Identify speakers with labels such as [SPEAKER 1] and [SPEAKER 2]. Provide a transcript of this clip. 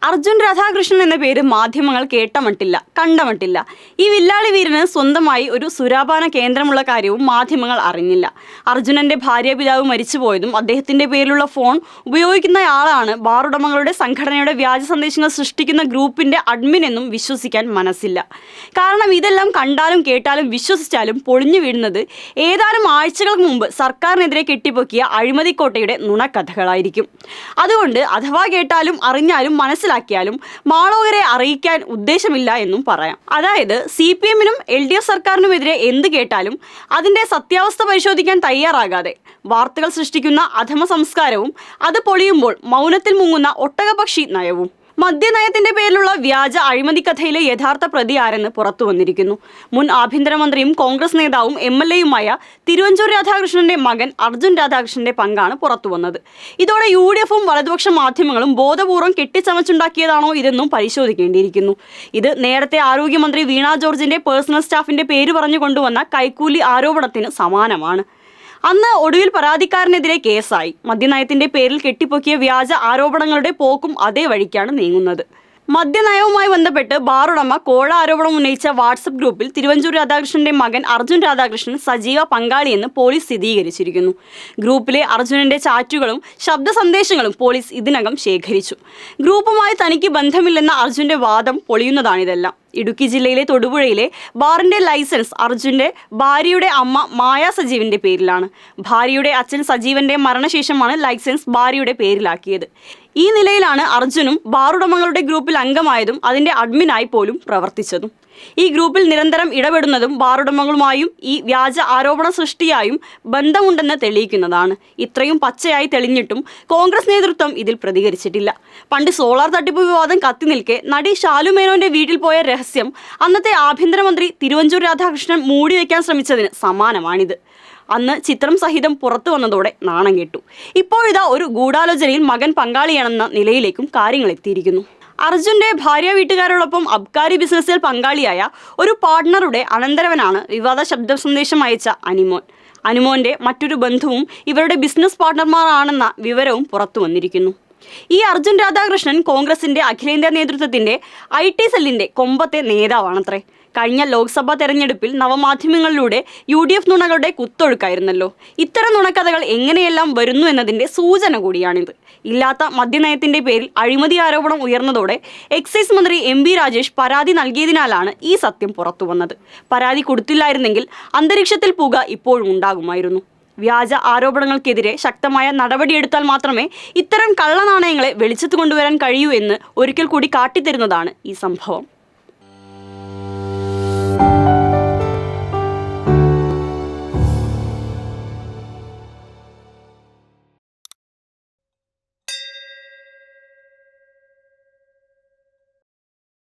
[SPEAKER 1] അർജുൻ രാധാകൃഷ്ണൻ എന്ന പേര് മാധ്യമങ്ങൾ കേട്ടമട്ടില്ല, കണ്ടമട്ടില്ല. ഈ വില്ലാളി വീരന് സ്വന്തമായി ഒരു സുരാപാന കേന്ദ്രമുള്ള കാര്യവും മാധ്യമങ്ങൾ അറിഞ്ഞില്ല. അർജുനന്റെ ഭാര്യാപിതാവ് മരിച്ചുപോയതും അദ്ദേഹത്തിന്റെ പേരിലുള്ള ഫോൺ ഉപയോഗിക്കുന്നയാളാണ് ബാറുടമകളുടെ സംഘടനയുടെ വ്യാജ സന്ദേശങ്ങൾ സൃഷ്ടിക്കുന്ന ഗ്രൂപ്പിന്റെ അഡ്മിൻ എന്നും വിശ്വസിക്കാൻ മനസ്സില്ല. കാരണം ഇതെല്ലാം കണ്ടാലും കേട്ടാലും വിശ്വസിച്ചാലും പൊളിഞ്ഞു വീഴുന്നത് ഏതാനും ആഴ്ചകൾക്ക് മുമ്പ് സർക്കാരിനെതിരെ കെട്ടിപ്പൊക്കിയ അഴിമതിക്കോട്ടയുടെ നുണക്കഥകളായിരിക്കും. അതുകൊണ്ട് അഥവാ കേട്ടാലും അറിഞ്ഞാലും മനസ്സിലാക്കിയാലും മാളോകരെ അറിയിക്കാൻ ഉദ്ദേശമില്ല എന്നും പറയാം. അതായത് CPM-നും LDF സർക്കാരിനുമെതിരെ എന്ത് കേട്ടാലും അതിൻ്റെ സത്യാവസ്ഥ പരിശോധിക്കാൻ തയ്യാറാകാതെ വാർത്തകൾ സൃഷ്ടിക്കുന്ന അധമ സംസ്കാരവും അത് പൊളിയുമ്പോൾ മൗനത്തിൽ മുങ്ങുന്ന ഒട്ടകപക്ഷി നയവും. മദ്യനയത്തിന്റെ പേരിലുള്ള വ്യാജ അഴിമതി കഥയിലെ യഥാർത്ഥ പ്രതി ആരെന്ന് പുറത്തു വന്നിരിക്കുന്നു. മുൻ ആഭ്യന്തരമന്ത്രിയും കോൺഗ്രസ് നേതാവും MLA-യുമായ തിരുവഞ്ചൂർ രാധാകൃഷ്ണന്റെ മകൻ അർജുൻ രാധാകൃഷ്ണന്റെ പങ്കാണ് പുറത്തു വന്നത്. ഇതോടെ UDF-ഉം വലതുപക്ഷ മാധ്യമങ്ങളും ബോധപൂർവ്വം കെട്ടിച്ചമച്ചുണ്ടാക്കിയതാണോ ഇതെന്നും പരിശോധിക്കേണ്ടിയിരിക്കുന്നു. ഇത് നേരത്തെ ആരോഗ്യമന്ത്രി വീണ ജോർജിന്റെ പേഴ്സണൽ സ്റ്റാഫിന്റെ പേര് പറഞ്ഞു കൊണ്ടുവന്ന കൈക്കൂലി ആരോപണത്തിന് സമാനമാണ്. അന്ന് ഒടുവിൽ പരാതിക്കാരനെതിരെ കേസായി. മദ്യനയത്തിന്റെ പേരിൽ കെട്ടിപ്പൊക്കിയ വ്യാജ ആരോപണങ്ങളുടെ പോക്കും അതേ വഴിക്കാണ് നീങ്ങുന്നത്. മദ്യനയവുമായി ബന്ധപ്പെട്ട് ബാറുടമ കോഴ ആരോപണം ഉന്നയിച്ച വാട്സപ്പ് ഗ്രൂപ്പിൽ തിരുവഞ്ചൂർ രാധാകൃഷ്ണന്റെ മകൻ അർജുൻ രാധാകൃഷ്ണൻ സജീവ പങ്കാളിയെന്ന് പോലീസ് സ്ഥിരീകരിച്ചിരിക്കുന്നു. ഗ്രൂപ്പിലെ അർജുനന്റെ ചാറ്റുകളും ശബ്ദ സന്ദേശങ്ങളും പോലീസ് ഇതിനകം ശേഖരിച്ചു. ഗ്രൂപ്പുമായി തനിക്ക് ബന്ധമില്ലെന്ന അർജുന്റെ വാദം പൊളിയുന്നതാണിതെല്ലാം. ഇടുക്കി ജില്ലയിലെ തൊടുപുഴയിലെ ബാറിന്റെ ലൈസൻസ് അർജുന്റെ ഭാര്യയുടെ അമ്മ മായ സജീവിന്റെ പേരിലാണ്. ഭാര്യയുടെ അച്ഛൻ സജീവന്റെ മരണശേഷമാണ് ലൈസൻസ് ഭാര്യയുടെ പേരിലാക്കിയത്. ഈ നിലയിലാണ് അർജുനും ബാറുടമകളുടെ ഗ്രൂപ്പിൽ അംഗമായതും അതിന്റെ അഡ്മിനായി പോലും പ്രവർത്തിച്ചതും. ഈ ഗ്രൂപ്പിൽ നിരന്തരം ഇടപെടുന്നതും ബാറുടമകളുമായും ഈ വ്യാജ ആരോപണ സൃഷ്ടിയായും ബന്ധമുണ്ടെന്ന് തെളിയിക്കുന്നതാണ്. ഇത്രയും പച്ചയായി തെളിഞ്ഞിട്ടും കോൺഗ്രസ് നേതൃത്വം ഇതിൽ പ്രതികരിച്ചിട്ടില്ല. പണ്ട് സോളാർ തട്ടിപ്പ് വിവാദം കത്തി നിൽക്കെ നടി ഷാലു മേനോന്റെ വീട്ടിൽ പോയ രഹസ്യം അന്നത്തെ ആഭ്യന്തരമന്ത്രി തിരുവഞ്ചൂർ രാധാകൃഷ്ണൻ മൂടിവെക്കാൻ ശ്രമിച്ചതിന് സമാനമാണിത്. അന്ന് ചിത്രം സഹിതം പുറത്തു വന്നതോടെ നാണം കെട്ടു. ഇപ്പോഴിതാ ഒരു ഗൂഢാലോചനയിൽ മകൻ പങ്കാളിയാണെന്ന നിലയിലേക്കും കാര്യങ്ങൾ എത്തിയിരിക്കുന്നു. അർജുന്റെ ഭാര്യ വീട്ടുകാരോടൊപ്പം അബ്കാരി ബിസിനസ്സിൽ പങ്കാളിയായ ഒരു പാർട്ട്ണറുടെ അനന്തരവനാണ് വിവാദ ശബ്ദ സന്ദേശം അയച്ച അനിമോൻ. അനുമോന്റെ മറ്റൊരു ബന്ധുവും ഇവരുടെ ബിസിനസ് പാർട്ട്ണർമാരാണെന്ന വിവരവും പുറത്തു വന്നിരിക്കുന്നു. ഈ അർജുൻ രാധാകൃഷ്ണൻ കോൺഗ്രസിന്റെ അഖിലേന്ത്യാ നേതൃത്വത്തിന്റെ IT സെല്ലിന്റെ കൊമ്പത്തെ നേതാവാണത്രേ. കഴിഞ്ഞ ലോക്സഭാ തെരഞ്ഞെടുപ്പിൽ നവമാധ്യമങ്ങളിലൂടെ UDF നുണകളുടെ കുത്തൊഴുക്കായിരുന്നല്ലോ. ഇത്തരം നുണക്കഥകൾ എങ്ങനെയെല്ലാം വരുന്നു എന്നതിൻ്റെ സൂചന കൂടിയാണിത്. ഇല്ലാത്ത മദ്യനയത്തിന്റെ പേരിൽ അഴിമതി ആരോപണം ഉയർന്നതോടെ എക്സൈസ് മന്ത്രി MB രാജേഷ് പരാതി നൽകിയതിനാലാണ് ഈ സത്യം പുറത്തു വന്നത്. പരാതി കൊടുത്തില്ലായിരുന്നെങ്കിൽ അന്തരീക്ഷത്തിൽ പുക ഇപ്പോഴും ഉണ്ടാകുമായിരുന്നു. വ്യാജ ആരോപണങ്ങൾക്കെതിരെ ശക്തമായ നടപടിയെടുത്താൽ മാത്രമേ ഇത്തരം കള്ളനാണയങ്ങളെ വെളിച്ചത്ത് കൊണ്ടുവരാൻ കഴിയൂ എന്ന് ഒരിക്കൽ കൂടി കാട്ടിത്തരുന്നതാണ് ഈ സംഭവം.